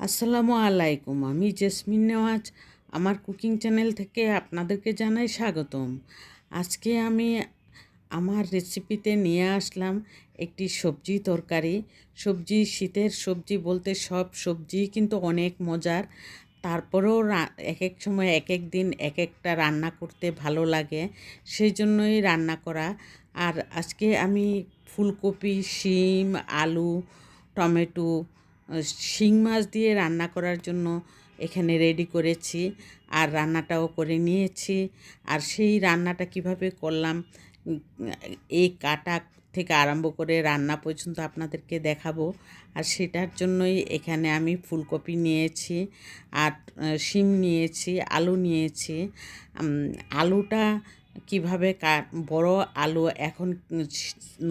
আসসালামু আলাইকুম। আমি জেসমিন নেওয়াজ আমার কুকিং চ্যানেল থেকে আপনাদেরকে জানাই স্বাগতম। আজকে আমি আমার রেসিপিতে নিয়ে আসলাম একটি সবজি তরকারি। শীতের সবজি বলতে সব সবজিই কিন্তু অনেক মজার। তারপরেও এক এক সময় এক এক দিন এক একটা রান্না করতে ভালো লাগে, সেই জন্যই রান্না করা। আর আজকে আমি ফুলকপি, শিম, আলু, টমেটো, শিং মাছ দিয়ে রান্না করার জন্য এখানে রেডি করেছি, আর রান্নাটাও করে নিয়েছি। আর সেই রান্নাটা কিভাবে করলাম, এই কাটা থেকে আরম্ভ করে রান্না পর্যন্ত আপনাদেরকে দেখাবো। আর সেটার জন্যই এখানে আমি ফুলকপি নিয়েছি, আর শিম নিয়েছি, আলু নিয়েছি। আলুটা কিভাবে বড় আলু এখন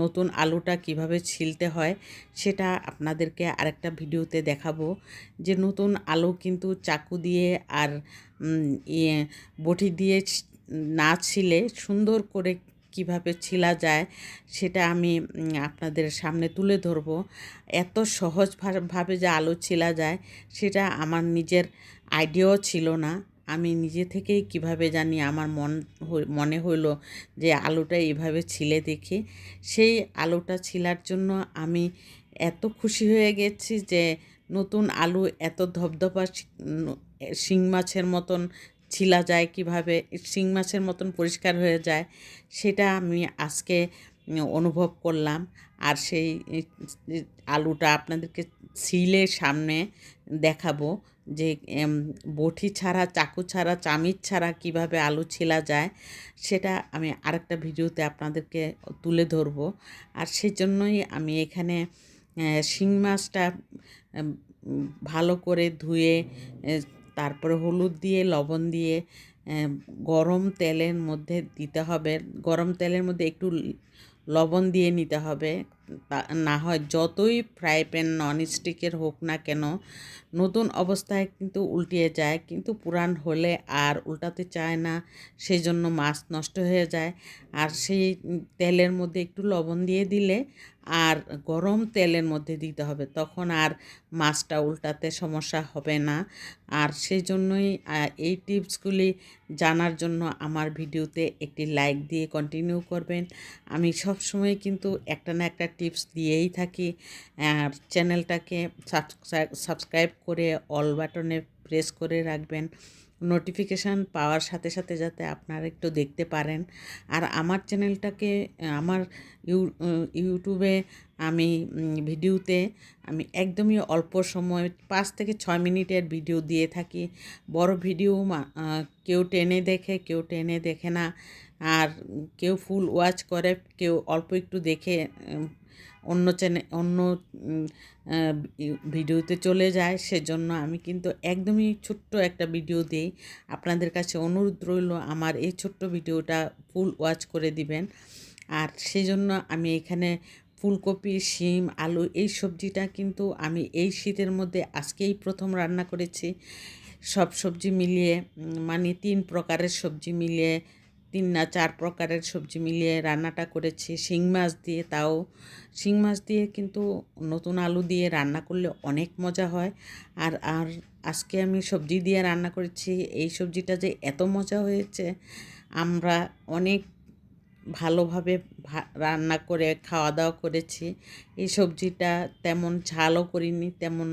নতুন আলুটা কিভাবে ছিলতে হয় সেটা আপনাদেরকে আরেকটা ভিডিওতে দেখাবো। যে নতুন আলু কিন্তু চাকু দিয়ে আর বটি দিয়ে না ছিলে সুন্দর করে কিভাবে ছিলা যায় সেটা আমি আপনাদের সামনে তুলে ধরবো। এত সহজভাবে যে আলু ছিলা যায় সেটা আমার নিজের আইডিয়াও ছিল না। আমি নিজে থেকেই কিভাবে জানি আমার মনে হইলো যে আলুটা এইভাবে ছিলে দেখি। সেই আলুটা ছিলার জন্য আমি এত খুশি হয়ে গেছি যে নতুন আলু এত ধপধপা শিং মাছের মতন ছিলা যায় কিভাবে, শিং মাছের মতন পরিষ্কার হয়ে যায় সেটা আমি আজকে অনুভব করলাম। আর সেই আলুটা আপনাদেরকে ছিলে সামনে দেখাবো যে বটি ছাড়া, চাকু ছাড়া, চামিচ ছাড়া কিভাবে আলু ছিলা যায় সেটা আমি আরেকটা ভিডিওতে আপনাদেরকে তুলে ধরবো। আর সেজন্যই আমি এখানে শিং মাছটা ভালো করে ধুয়ে তারপরে হলুদ দিয়ে, লবণ দিয়ে গরম তেলের মধ্যে দিতে হবে। গরম তেলের মধ্যে একটু লবণ দিয়ে নিতে হবে। না হয় যতই ফ্রাই প্যান ননস্টিকের হোক না কেন, নতুন অবস্থায় কিন্তু উল্টিয়ে যায়, কিন্তু পুরান হলে আর উল্টাতে চায় না, সেই জন্য মাছ নষ্ট হয়ে যায়। আর সেই তেলের মধ্যে একটু লবণ দিয়ে দিলে আর গরম তেলের মধ্যে দিতে হবে, তখন আর মাছটা উল্টাতে সমস্যা হবে না। আর সেই জন্যই এই টিপসগুলি জানার জন্য আমার ভিডিওতে একটি লাইক দিয়ে কন্টিনিউ করবেন। আমি সবসময় কিন্তু একটা না একটা টিপস দিয়েই থাকি। আর চ্যানেলটাকে সাবস্ক্রাইব করে অল বাটনে প্রেস করে রাখবেন, নোটিফিকেশান পাওয়ার সাথে সাথে যাতে আপনারা একটু দেখতে পারেন। আর আমার চ্যানেলটাকে আমার ইউটিউবে আমি ভিডিওতে আমি একদমই অল্প সময় 5 থেকে 6 মিনিটের ভিডিও দিয়ে থাকি। বড় ভিডিও কেউ টেনে দেখে, কেউ টেনে দেখে না। আর কেউ ফুল ওয়াচ করে, কেউ অল্প একটু দেখে অন্য ভিডিওতে চলে যায়। সেজন্য আমি কিন্তু একদমই ছোট্ট একটা ভিডিও দিই। আপনাদের কাছে অনুরোধ রইল আমার এই ছোট্ট ভিডিওটা ফুল ওয়াচ করে দিবেন। আর সেই জন্য আমি এখানে ফুলকপি, শিম, আলু এই সবজিটা কিন্তু আমি এই শীতের মধ্যে আজকেই প্রথম রান্না করেছি। সব সবজি মিলিয়ে মানে 3 প্রকারের সবজি মিলিয়ে, 3 না 4 প্রকারের সবজি মিলিয়ে রান্নাটা করেছি শিং মাছ দিয়ে। তাও শিং মাছ দিয়ে কিন্তু নতুন আলু দিয়ে রান্না করলে অনেক মজা হয়। আর আর আজকে আমি সবজি দিয়ে রান্না করেছি, এই সবজিটা যে এত মজা হয়েছে, আমরা অনেক ভালোভাবে রান্না করে খাওয়া দাওয়া করেছি। এই সবজিটা তেমন ঝালও করিনি, তেমন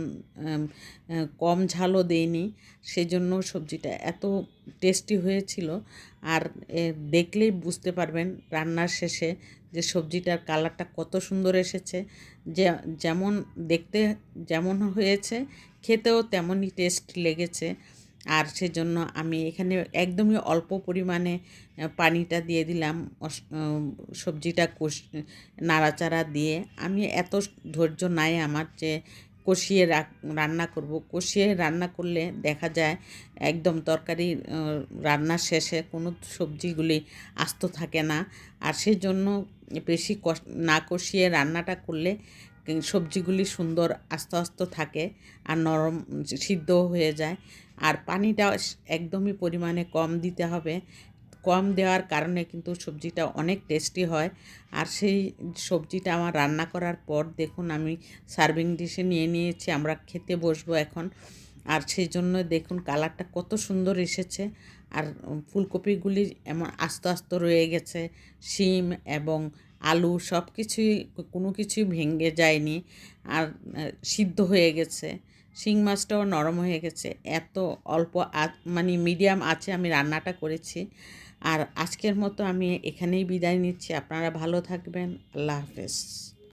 কম ঝালও দেইনি, সেজন্য সবজিটা এত টেস্টি হয়েছিল। আর দেখলেই বুঝতে পারবেন রান্নার শেষে যে সবজিটার কালারটা কত সুন্দর এসেছে। যে যেমন দেখতে যেমন হয়েছে, খেতেও তেমনই টেস্ট লেগেছে। আর সেজন্য আমি এখানে একদমই অল্প পরিমাণে পানিটা দিয়ে দিলাম। সবজিটা নাড়াচাড়া দিয়ে, আমি এত ধৈর্য নাই আমার যে কষিয়ে রান্না করব। কষিয়ে রান্না করলে দেখা যায় একদম তরকারি রান্নার শেষে কোনো সবজিগুলি আস্ত থাকে না। আর সেই জন্য বেশি না কষিয়ে রান্নাটা করলে সবজিগুলি সুন্দর আস্তে আস্তে থাকে আর নরম সিদ্ধ হয়ে যায়। আর পানিটা একদমই পরিমাণে কম দিতে হবে, কম দেওয়ার কারণে কিন্তু সবজিটা অনেক টেস্টি হয়। আর সেই সবজিটা আমার রান্না করার পর দেখুন আমি সার্ভিং ডিশে নিয়ে নিয়েছি, আমরা খেতে বসবো এখন। আর সেই জন্য দেখুন কালারটা কত সুন্দর এসেছে। আর ফুলকপিগুলি এমন আস্ত আস্ত রয়ে গেছে, শিম এবং আলু সব কিছুই, কোনো কিছুই ভেঙে যায়নি। আর সিদ্ধ হয়ে গেছে, শিং মাছটাও নরম হয়ে গেছে। এত অল্প মানে মিডিয়াম আছে আমি রান্নাটা করেছি। আর আজকের মতো আমি এখানেই বিদায় নিচ্ছি। আপনারা ভালো থাকবেন। আল্লাহ হাফেজ।